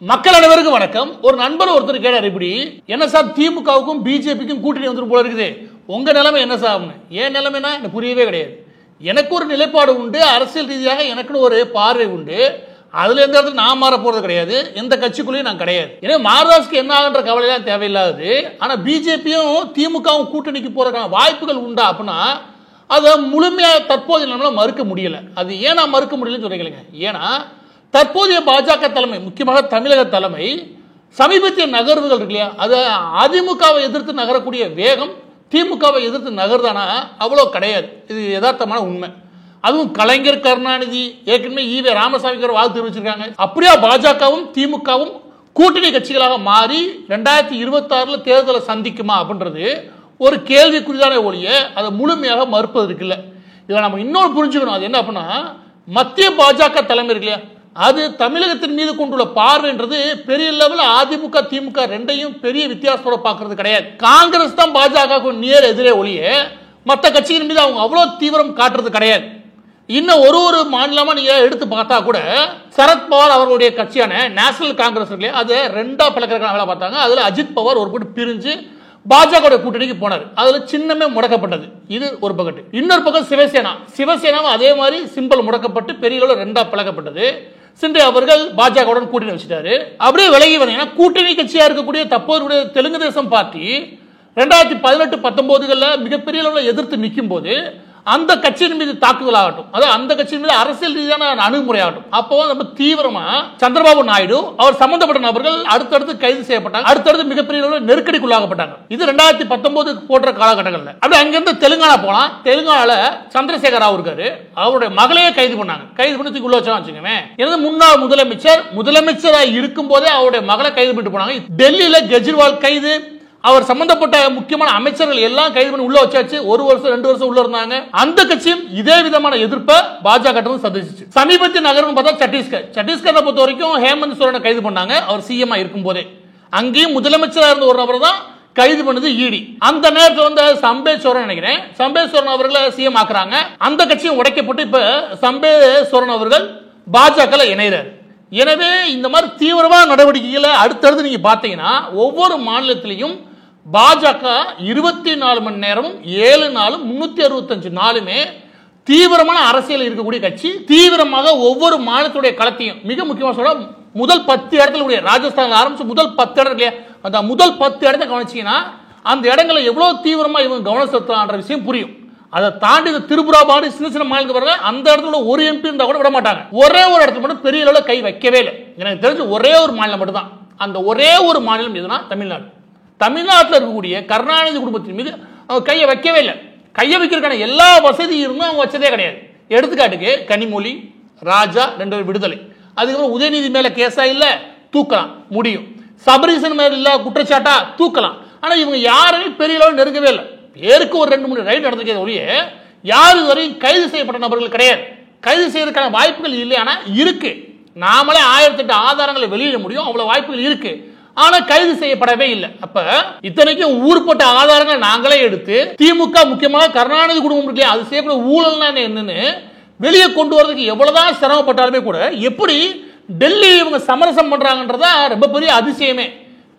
மக்கள் அனைவருக்கும் வணக்கம். ஒரு நண்பர் ஒருத்தர் கேட்டார், இப்படி என்ன சார் திமுகவுக்கும் பிஜேபிக்கும் கூட்டணி வந்துட்டு போல இருக்குது, உங்க நிலைமை என்ன சார்? ஏன் நிலைமைனா எனக்கு புரியவே கிடையாது. எனக்கு ஒரு நிலைப்பாடு உண்டு, அரசியல் ரீதியாக எனக்குன்னு ஒரு பார்வை உண்டு. அதுல எந்த இடத்துல நான் மாற போறது கிடையாது, எந்த கட்சிக்குள்ளேயும் நான் கிடையாது. எனவே மாரதாஸ்க்கு என்ன ஆகுன்ற கவலையெல்லாம் தேவையில்லாது. ஆனா பிஜேபியும் திமுகவும் கூட்டணிக்கு போறதுக்கான வாய்ப்புகள் உண்டா அப்படின்னா அதை முழுமையாக தற்போதைய நம்மளால மறுக்க முடியல. அது ஏன் நான் மறுக்க முடியலன்னு சொல்றீங்க? ஏன்னா தற்போதைய பாஜக தலைமை, முக்கியமாக தமிழக தலைமை, சமீபத்திய நகர்வுகள் இருக்கு இல்லையா, அது அதிமுகவை எதிர்த்து நகரக்கூடிய வேகம் திமுகவை எதிர்த்து நகர்தானா அவ்வளோ கிடையாது. இது யதார்த்தமான உண்மை. அதுவும் கலைஞர், கருணாநிதி, ஏற்கனவே ஈவே ராமசாமிக்கு வாழ்த்து தெரிவிச்சிருக்காங்க. அப்படியா பாஜகவும் திமுகவும் கூட்டணி கட்சிகளாக மாறி 2026 தேர்தலை சந்திக்குமா அப்படின்றது ஒரு கேள்விக்குறிதான ஒழிய அதை முழுமையாக மறுப்பது இருக்குல்ல. இதை நம்ம இன்னொரு புரிஞ்சுக்கணும். அது என்ன அப்படின்னா, மத்திய பாஜக தலைமை இருக்கு இல்லையா, அது தமிழகத்தின் மீது கொண்டுள்ள பார்வைன்றது பெரிய லெவலில் அதிமுக திமுக ரெண்டையும் பெரிய வித்தியாசத்தோட பார்க்கறது கிடையாது. காங்கிரஸ் தான் பாஜக நேர் எதிரே ஒழிய மற்ற கட்சியின் மீது அவங்க அவ்வளவு தீவிரம் காட்டுறது கிடையாது. இன்னும் ஒரு மாநிலமா நீங்க எடுத்து பார்த்தா கூட சரத்பவார் அவர்களுடைய கட்சியான நேஷனல் காங்கிரஸ் இருக்கு, அதை ரெண்டா பிளக்கிறதுக்கான வேலை பார்த்தாங்க. அதுல அஜித் பவார் ஒரு கூட்டு பிரிஞ்சு பாஜக கூட்டணிக்கு போனார். அதுல சின்னமே முடக்கப்பட்டது. இது ஒரு பக்கத்து. இன்னொரு பக்கம் சிவசேனாவும் அதே மாதிரி சிம்பிள் முடக்கப்பட்டு பெரிய அளவில் ரெண்டா பிளக்கப்பட்டது. சிண்டே அவர்கள் பாஜகவுடன் கூட்டணி வச்சுட்டாரு. அப்படியே விலகி வந்தீங்கன்னா கூட்டணி கட்சியா இருக்கக்கூடிய தற்போதைய தெலுங்கு தேசம் பார்ட்டி 2018-19 மிகப்பெரிய அளவில் எதிர்த்து நிற்கும் போது அந்த கட்சியின் மீது தாக்குதல் ஆகட்டும், அதாவது அந்த கட்சியின் மீது அரசியல் ரீதியான அணுகுமுறை ஆகட்டும், அப்போ நம்ம தீவிரமா சந்திரபாபு நாயுடு அவர் சம்பந்தப்பட்ட நபர்கள் அடுத்தடுத்து கைது செய்யப்பட்டாங்க. அடுத்தடுத்து மிகப்பெரிய அளவில் நெருக்கடிக்குள்ளாகப்பட்டாங்க. இது 2019 போன்ற காலகட்டங்களில். அப்படி அங்கிருந்து தெலுங்கானா போலாம். தெலுங்கானால சந்திரசேகர் ராவ் இருக்காரு, அவருடைய மகளையே கைது பண்ணாங்க. கைது பண்ணி உள்ள வச்சா வச்சுக்கோங்க. எனது முன்னாள் முதலமைச்சராக இருக்கும் போதே அவருடைய மகளை கைது பண்ணிட்டு போனாங்க. டெல்லியில கெஜ்ரிவால் கைது, அவர் சம்பந்தப்பட்ட முக்கியமான அமைச்சர்கள் எல்லாம் கைது பண்ணி உள்ள வச்சாச்சு. 1 வருஷம் 2 வருஷம் உள்ள இருந்தாங்க. அந்த கட்சியும் இதே விதமான எதிர்ப்பை பாஜக சந்திச்சு. சமீபத்திய நகரம் பார்த்தா சத்தீஸ்கரை பொறுத்த வரைக்கும் ஹேமந்த் சோரனை கைது பண்ணாங்க. அவர் சிஎம் இருக்கும் போதே அங்கேயும் முதலமைச்சராக இருந்த ஒரு நபர் தான் கைது பண்ணது ஈடி. அந்த நேரத்தில் வந்து சம்பே சோரன் நினைக்கிறேன், சம்பே சோரன் அவர்களை சிஎம் ஆக்குறாங்க. அந்த கட்சியும் உடைக்கப்பட்டு இப்ப சம்பே சோரன் அவர்கள் பாஜக இணைகிறார். எனவே இந்த மாதிரி தீவிரமான நடவடிக்கைகளை அடுத்தடுத்து நீங்க பாத்தீங்கன்னா ஒவ்வொரு மாநிலத்திலையும் பாஜக 24 மணி நேரமும் 7 நாளும் 365 நாளுமே தீவிரமான அரசியல் இருக்கக்கூடிய கட்சி. தீவிரமாக ஒவ்வொரு மாநிலத்துடைய களத்தையும் மிக முக்கியமாக சொல்ல முதல் 10 இடத்துல ராஜஸ்தான் ஆரம்பிச்சு முதல் 10 இடம் இல்லையா, அந்த முதல் 10 இடத்தை கவனிச்சீங்கன்னா அந்த இடங்களை எவ்வளவு தீவிரமா இவங்க கவனம் செலுத்தலான்ற விஷயம் புரியும். அதை தாண்டி திரிபுரா மாதிரி சின்ன மாநிலத்துக்கு வர அந்த இடத்துல ஒரு எம்பி இருந்தா கூட விட மாட்டாங்க. ஒரே ஒரு இடத்துல மட்டும் பெரிய அளவில் கை வைக்கவே இல்லை. எனக்கு தெரிஞ்சு ஒரே ஒரு மாநிலம் மட்டும் தான். அந்த ஒரே ஒரு மாநிலம் எதுனா தமிழ்நாடு. தமிழ்நாட்டில் இருக்கக்கூடிய கருணாநிதி குடும்பத்தின் மீது அவங்க கையை வைக்கவே இல்லை. கையை வைக்கிறதுக்கான எல்லா வசதியும் இருந்தும் அவங்க வச்சதே கிடையாது. எடுத்துக்காட்டுக்கு கனிமொழி, ராஜா 2 பேர் விடுதலை. அதுக்கப்புறம் உதயநிதி மேல கேஸா இல்ல, தூக்கலாம் முடியும். சபரீசன் மேல இல்ல குற்றச்சாட்டா தூக்கலாம். ஆனா இவங்க யாருமே பெரிய அளவில் நெருங்கவே இல்லை. பேருக்கு ஒரு 2-3 ரைடு நடந்திருக்கிறது ஒழிய யாரு வரையும் கைது செய்யப்பட்ட நபர்கள் கிடையாது. கைது செய்யறதுக்கான வாய்ப்புகள் இல்லை, ஆனா இருக்கு. நாமளே 1008 ஆதாரங்களை வெளியிட முடியும், அவ்வளவு வாய்ப்புகள் இருக்கு. ஆனா கைது செய்யப்படவே இல்லை. அப்ப இத்தனைக்கும் ஊர்பட்ட ஆதாரங்களை நாங்களே எடுத்து திமுக முக்கியமாக கருணாநிதி குடும்பம் இருக்கு, அது செய்யப்பட ஊழல்னா என்னன்னு வெளியே கொண்டு வரதுக்கு எவ்வளவுதான் சிரமப்பட்டாலுமே கூட எப்படி டெல்லி இவங்க சமரசம் பண்றாங்கன்றதா ரொம்ப பெரிய அதிசயமே.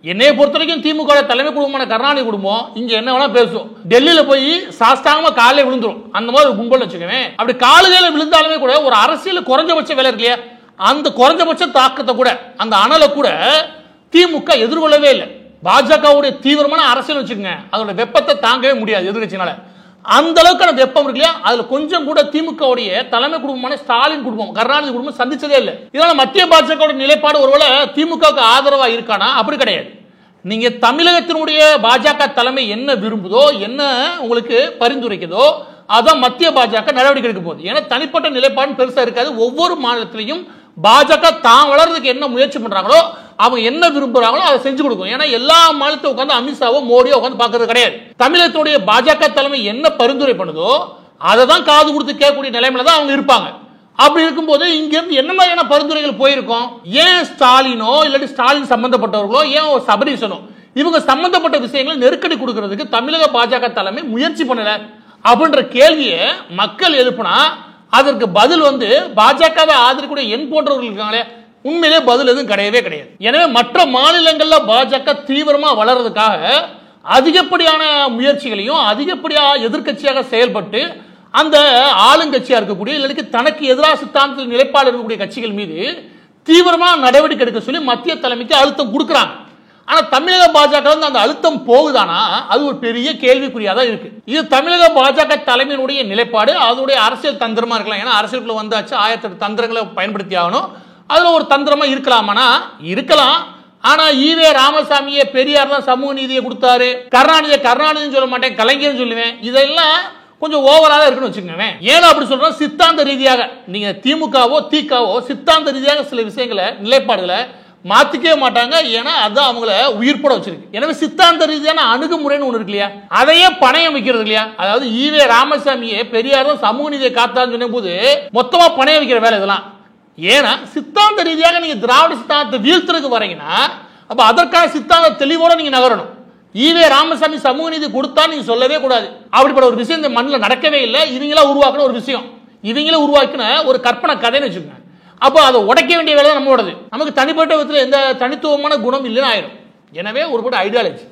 என்னைய பொறுத்த வரைக்கும் திமுக தலைமை குடும்பமான கருணாநிதி குடும்பம் இங்க என்ன வேணா பேசும், டெல்லியில போய் சாஸ்தாங்கமா காலையில விழுந்துரும். அந்த மாதிரி கும்பல் வச்சுக்கவே, அப்படி காலுகையில விழுந்தாலுமே கூட ஒரு அரசியல் குறைஞ்சபட்ச வேலை இருக்கு இல்லையா, அந்த குறைஞ்சபட்ச தாக்கத்தை கூட அந்த அனலை கூட திமுக எதிர்கொள்ளவே இல்லை. பாஜகவுடைய தீவிரமான அரசியல் வச்சுக்கோங்க, அதோட வெப்பத்தை தாங்கவே முடியாது எதிர்கட்சினால. அந்த அளவுக்கான வெப்பம் இருக்கு இல்லையா, அதுல கொஞ்சம் கூட திமுகவுடைய தலைமை குடும்பமான ஸ்டாலின் குடும்பம், கருணாநிதி குடும்பம் சந்திச்சதே இல்லை. இதனால மத்திய பாஜக நிலைப்பாடு ஒருவேளை திமுகவுக்கு ஆதரவா இருக்கானா? அப்படி கிடையாது. நீங்க தமிழகத்தினுடைய பாஜக தலைமை என்ன விரும்புதோ, என்ன உங்களுக்கு பரிந்துரைக்குதோ அதான் மத்திய பாஜக நடவடிக்கை எடுக்க போகுது. ஏன்னா தனிப்பட்ட நிலைப்பாடு பெருசா இருக்காது. ஒவ்வொரு மாநிலத்திலையும் பாஜக தான் வளர்றதுக்கு என்ன முயற்சி பண்றாங்களோ அவங்க என்ன விரும்புறாங்களோ அதை செஞ்சு கொடுக்கும். ஏன்னா எல்லா மாநிலத்தையும் உட்காந்து அமித்ஷாவோ மோடியோ உட்காந்து பாக்குறது கிடையாது. தமிழகத்துடைய பாஜக தலைமை என்ன பரிந்துரை பண்ணுதோ அதை தான் காது கொடுத்து கேட்கக்கூடிய நிலைமையில தான் அவங்க இருப்பாங்க. அப்படி இருக்கும்போது இங்க இருந்து என்ன மாதிரியான பரிந்துரைகள் போயிருக்கும்? ஏன் ஸ்டாலினோ இல்லாட்டி ஸ்டாலின் சம்பந்தப்பட்டவர்களோ ஏன் சபரீசனோ இவங்க சம்பந்தப்பட்ட விஷயங்களை நெருக்கடி கொடுக்கறதுக்கு தமிழக பாஜக தலைமை முயற்சி பண்ணல அப்படின்ற கேள்வியை மக்கள் எழுப்புனா அதற்கு பதில் வந்து பாஜகவை ஆதரிக்கூடிய என் போன்றவர்கள் இருக்காங்களே உண்மையிலே பதில் எதுவும் கிடையவே கிடையாது. எனவே மற்ற மாநிலங்கள்ல பாஜக தீவிரமா வளர்றதுக்காக அதிகப்படியான முயற்சிகளையும் அதிகப்படியாக எதிர்கட்சியாக செயல்பட்டு அந்த ஆளுங்கட்சியா இருக்கக்கூடிய இல்லைக்கு தனக்கு எதிராக சித்தாந்தத்தில் நிலைப்பாடு இருக்கக்கூடிய கட்சிகள் மீது தீவிரமாக நடவடிக்கை எடுக்க சொல்லி மத்திய தலைமைக்கு அழுத்தம் கொடுக்குறாங்க. ஆனா தமிழக பாஜக அந்த அழுத்தம் போகுதானா, அது ஒரு பெரிய கேள்விக்குறியாதான் இருக்கு. இது தமிழக பாஜக தலைமையினுடைய நிலைப்பாடு, அதனுடைய அரசியல் தந்திரமா இருக்கலாம். ஏன்னா அரசியலுக்குள்ள வந்தாச்சு 1008 தந்திரங்களை பயன்படுத்தி ஆகணும். அதுல ஒரு தந்திரமா இருக்கலாமானா இருக்கலாம். ஆனா ஈவே ராமசாமியை பெரியார் தான் சமூக நீதியை கொடுத்தாரு, கருணாநிதி சொல்ல மாட்டேன், கலைஞர் சொல்லுவேன். இதெல்லாம் கொஞ்சம் ஓவராக இருக்குன்னு வச்சுக்கோங்க. ஏன்னா அப்படி சொல்றோம், சித்தாந்த ரீதியாக நீங்க திமுகவோ திகாவோ சித்தாந்த ரீதியாக சில விஷயங்களை நிலைப்பாடுகளை மாத்திக்கவே மாட்டாங்க. ஏன்னா அதுதான் அவங்கள உயிர்ப்பட வச்சிருக்கு. எனவே சித்தாந்த ரீதியான அணுகுமுறைன்னு ஒண்ணு இருக்கு இல்லையா, அதையே பணையம் வைக்கிறது இல்லையா. அதாவது ஈவே ராமசாமியை பெரியார் தான் சமூக நீதியை காத்தான்னு சொன்ன போது மொத்தமா பணையம் வைக்கிற வேலை இதெல்லாம். ஏன்னா சித்தாந்த ரீதியாக நீங்க திராவிட சித்தாந்தத்தை வீழ்த்துறதுக்கு வரீங்கன்னா அப்ப அதற்கான சித்தாந்த தெளிவோட நீங்க நகரணும். ஈவே ராமசாமி சமூக நீதி கொடுத்தா நீங்க சொல்லவே கூடாது. அப்படிப்பட்ட ஒரு விஷயம் இந்த மண்ணில் நடக்கவே இல்லை. இவங்களா உருவாக்கின ஒரு விஷயம், இவங்களே உருவாக்கின ஒரு கற்பனை கதைன்னு வச்சுக்கோங்க. அப்போ அதை உடைக்க வேண்டிய வேலை தான் நம்மளோடது. நமக்கு தனிப்பட்ட விதத்தில் எந்த தனித்துவமான குணம் இல்லைன்னு ஆயிரும். எனவே ஒரு பக்கம் ஐடியாலஜி,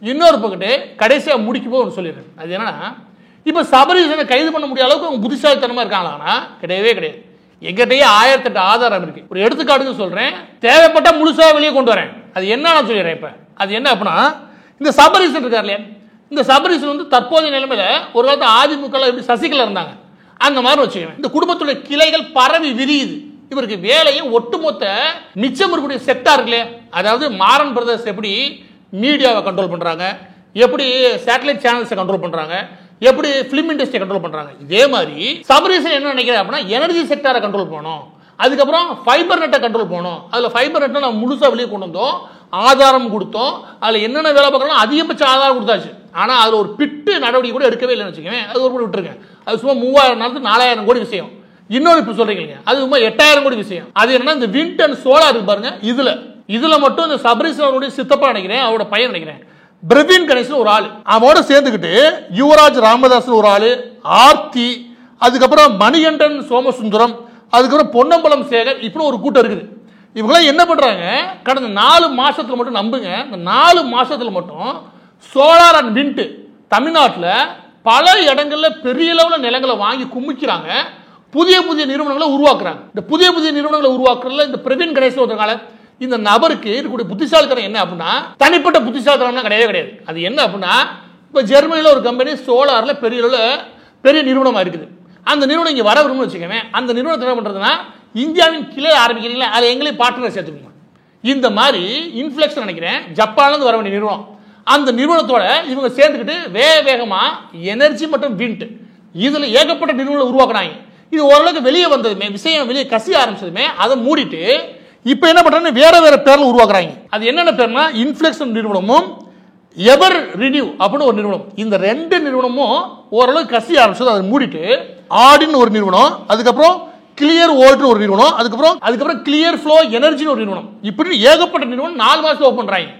இன்னொரு பக்கத்து கடைசியாக முடிக்கும் போது ஒன்று சொல்லிடுறேன். அது என்னன்னா, இப்போ சபரீசனை கைது பண்ண முடியாத அளவுக்கு அவங்க புத்திசாலித்தனமா இருக்காங்களா? கிடையவே கிடையாது. எங்கிட்டயே 1008 ஆதாரம் இருக்கு. ஒரு எடுத்துக்காட்டுக்கு சொல்றேன், தேவைப்பட்ட முழுசா வெளியே கொண்டு வரேன். அது என்ன நான் சொல்லிடுறேன். இப்ப அது என்ன அப்படின்னா, இந்த சபரீசன் இருக்கார் இல்லையா, இந்த சபரீசன் வந்து தற்போதைய நிலைமையில ஒரு காலத்து அதிமுக எப்படி சசிகலா இருந்தாங்க அந்த மாதிரி வச்சுக்கவேன். இந்த குடும்பத்துடைய கிளைகள் பரவி விரியுது. இவருக்கு வேலையை ஒட்டுமொத்த மிச்சம் இருக்கக்கூடிய செக்டார் இல்லையா, அதாவது மாறன் பிரதர்ஸ் எப்படி மீடியாவை கண்ட்ரோல் பண்றாங்க, எப்படி சேட்டலைட் சேனல்ஸை கண்ட்ரோல் பண்றாங்க, எப்படி பிலிம் இண்டஸ்ட்ரியை கண்ட்ரோல் பண்றாங்க, இதே மாதிரி சபரீசன் என்ன நினைக்கிறார் அப்படின்னா எனர்ஜி செக்டாரை கண்ட்ரோல் பண்ணணும், அதுக்கப்புறம் ஃபைபர் நெட்டை கண்ட்ரோல் பண்ணணும். அதுல ஃபைபர் நெட்டை நம்ம முழுசா வெளியே கொண்டு வந்தோம், ஆதாரம் கொடுத்தோம், அதுல என்னென்ன வேலை பார்க்கணும் அதிகபட்ச ஆதாரம் கொடுத்தாச்சு. ஆனா அதுல ஒரு பிட்டு நடவடிக்கை கூட எடுக்கவே இல்லைன்னு வச்சுக்கவேன். அது ஒரு விட்டுருங்க. அது சும்மா 3000 4000 கோடி விஷயம். இன்னொரு இப்ப சொல்றீங்க அது சும்மா 8000 கோடி விஷயம். அது என்ன, இந்த விண்ட் அண்ட் சோலார் இருக்கு பாருங்க, இதுல மட்டும் இந்த சபரீசன் அவருடைய சித்தப்பா நினைக்கிறேன், அவரோட பையன் நினைக்கிறேன், பிரவீன் கணேசன் ஒரு ஆளு, அவனோட சேர்ந்துக்கிட்டு யுவராஜ் ராமதாஸ் ஒரு ஆளு, ஆர்த்தி, அதுக்கப்புறம் மணிகண்டன் சோமசுந்தரம், அதுக்கப்புறம் பொன்னம்பலம் சேகர், இப்படி ஒரு கூட்டம் இருக்குது. இவங்களாம் என்ன பண்றாங்க, கடந்த 4 மாசத்துல மட்டும் நம்புங்க, இந்த 4 மாசத்துல மட்டும் சோலார் அண்ட் விண்ட் தமிழ்நாட்டில் பல இடங்கள்ல பெரிய லெவலில் நிலங்களை வாங்கி குமிக்கிறாங்க, புதிய புதிய நிறுவனங்களை உருவாக்குறாங்க. இந்த புதிய புதிய நிறுவனங்களை உருவாக்குறதுல இந்த பிரவீன் கணேசன் ஒருத்தனால இந்த நபருக்கு இருக்கக்கூடிய புத்திசாலித்தனம் என்ன அப்படின்னா, தனிப்பட்ட புத்திசாலித்தனம் கிடையவே கிடையாது. அது என்ன அப்படின்னா, இப்போ ஜெர்மனியில் ஒரு கம்பெனி சோலார்ல பெரிய நிறுவனமா இருக்குது. அந்த நிறுவனம் இங்கே வர வரும்னு வச்சுக்கோங்க. அந்த நிறுவனத்தை என்ன பண்றதுன்னா, இந்தியாவின் கிளை ஆரம்பிக்கிறீங்களா, அதை எங்களையும் பார்ட்னர் சேர்த்துக்கோங்க. இந்த மாதிரி இன்ஃப்ளெக்ஸ் நினைக்கிறேன் ஜப்பான்லேருந்து வர வேண்டிய நிறுவனம், அந்த நிறுவனத்தோட இவங்க சேர்ந்துக்கிட்டு வேகமா எனர்ஜி மற்றும் விண்ட் இதுல ஏகப்பட்ட நிறுவனங்களை உருவாக்குறாங்க. இது ஓரளவுக்கு வெளியே வந்ததுமே, விஷயம் வெளியே கசிய ஆரம்பிச்சதுமே அதை மூடிட்டு இப்போ என்ன பண்றாங்க, வேற பேர்ல உருவாக்குறாங்க. அது என்னென்ன பேர்னா, இன்ஃப்ளெக்ஸ் நிறுவனமும் எவர் ரினியூ அப்படின்னு ஒரு நிறுவனம். இந்த 2 நிறுவனமும் ஓரளவுக்கு கசிய ஆரம்பிச்சது, அதை மூடிட்டு ஆடின்னு ஒரு நிறுவனம், அதுக்கப்புறம் கிளியர் வோல்ட் ஒரு நிறுவனம், அதுக்கப்புறம் கிளியர் ஃப்ளோ எனர்ஜின்னு ஒரு நிறுவனம், இப்படி ஏகப்பட்ட நிறுவனம் 4 மாசத்துல ஓபன் பண்றாங்க.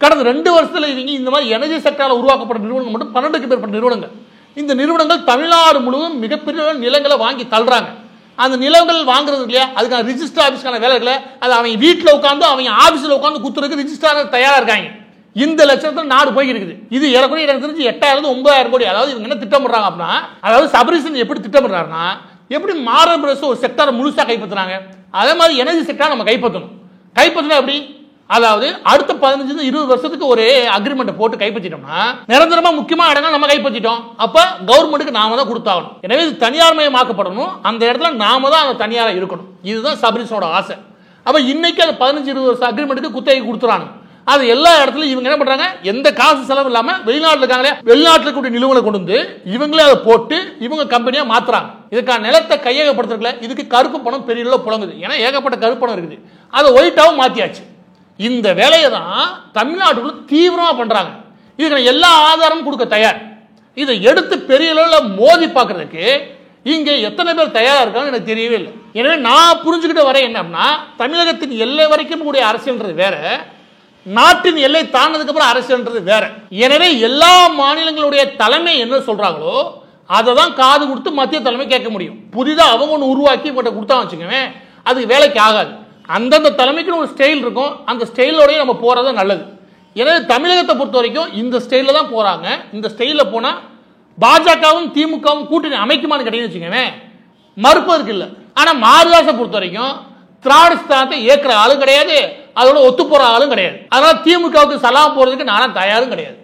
கடந்த 2 வருஷத்துல இவங்க இந்த மாதிரி எனர்ஜி செக்டார்ல உருவாக்கப்பட்ட நிறுவனங்கள் மட்டும் 12க்கு மேற்பட்ட நிறுவனங்கள். இந்த நிறுவனங்கள் தமிழ்நாடு முழுவதும் மிகப்பெரிய நிலங்களை வாங்கி தள்ளுறாங்க. அந்த நிலங்கள் வாங்குறது இல்லையா, அதுக்கான ரிஜிஸ்டர் ஆபீஸ்க்கான வேலைகளை அது அவங்க வீட்டில் உட்காந்து அவங்க ஆபீஸ்ல உட்காந்து குத்துறதுக்கு ரிஜிஸ்டர் தயாரா இருக்காங்க. இந்த லட்சத்தில் நாடு போய் இருக்குது. இது ஏறக்குறைய எனக்கு தெரிஞ்சு 8000 9,000 கோடி. அதாவது இவங்க என்ன திட்டமிடுறாங்க அப்படின்னா, அதாவது சபரீசன் எப்படி திட்டமிடுறாருன்னா, எப்படி மாரல் பிரதேச ஒரு செக்டாரை முழுசா கைப்பற்றுறாங்க, அதே மாதிரி எனர்ஜி செக்டார் நம்ம கைப்பற்றணும் எப்படி, அதாவது அடுத்த 15-20 வருஷத்துக்கு ஒரு அக்ரிமெண்ட் போட்டு கைப்பற்றிட்டோம்னா நிரந்தரமா முக்கியமான இடங்கள் நம்ம கைப்பற்றிட்டோம். அப்ப கவர்மெண்ட்டுக்கு நாம தான் கொடுத்தாகணும். எனவே இது தனியார்மயமாக்கப்படணும், அந்த இடத்துல நாம தான் அந்த தனியாரா இருக்கணும். இதுதான் சபரீசனோட ஆசை. அப்ப இன்னைக்கு அது 15-20 வருஷம் அக்ரிமெண்ட்டுக்கு குத்தகை கொடுத்துறாங்க. அது எல்லா இடத்துலயும் இவங்க என்ன பண்றாங்க, எந்த காசு செலவு இல்லாம வெளிநாட்டுல இருக்காங்களே, வெளிநாட்டுல கூடிய நிறுவனம் கொண்டு வந்து இவங்களே அதை போட்டு இவங்க கம்பெனியா மாத்துறாங்க. இதுக்கான நிலத்தை கையகப்படுத்துறதுல இதுக்கு கருப்பு பணம் பெரிய அளவு புழங்குது. ஏன்னா ஏகப்பட்ட கருப்பு பணம் இருக்குது, அதை ஒயிட்டாவும் மாத்தியாச்சு. இந்த வேலையை தான் தமிழ்நாட்டுக்குள்ள தீவிரமா பண்றாங்க. இதுக்கு எல்லா ஆதாரமும் கொடுக்க தயார். இதை எடுத்து பெரிய அளவில் மோதி பார்க்கறதுக்கு இங்க எத்தனை பேர் தயாரா இருக்காங்க எனக்கு தெரியவே இல்லை. எனவே நான் புரிஞ்சுக்கிட்ட வர என்ன அப்படின்னா, தமிழகத்தின் எல்லை வரைக்கும் கூடிய அரசியல்ன்றது வேற, நாட்டின் எல்லை தாண்டதுக்கு அப்புறம் அரசியல்ன்றது வேற. எனவே எல்லா மாநிலங்களுடைய தலைமை என்ன சொல்றாங்களோ அதை தான் காது கொடுத்து மத்திய தலைமை கேட்க முடியும். புதிதாக அவங்க ஒன்று உருவாக்கி இவங்க கொடுத்தா வச்சுக்கோங்க, அதுக்கு வேலைக்கு ஆகாது. அந்தந்த தலைமைக்கு ஒரு ஸ்டைல் இருக்கும், அந்த ஸ்டைலோடய நம்ம போறது நல்லது. எனவே தமிழகத்தை பொறுத்த வரைக்கும் இந்த ஸ்டைலில் தான் போறாங்க. இந்த ஸ்டைலில் போனால் பாஜகவும் திமுகவும் கூட்டணி அமைக்குமான்னு கேட்டீங்கன்னு வச்சுக்கோங்க, மறுப்பதற்கு இல்லை. ஆனால் மாரிதாஸை பொறுத்த வரைக்கும் திராவிட ஸ்தானத்தை ஏற்கிற ஆளும் கிடையாது, அதோட ஒத்து போற ஆளும் கிடையாது. அதனால திமுகவுக்கு சலாம் போறதுக்கு நானும் தயாரும் கிடையாது.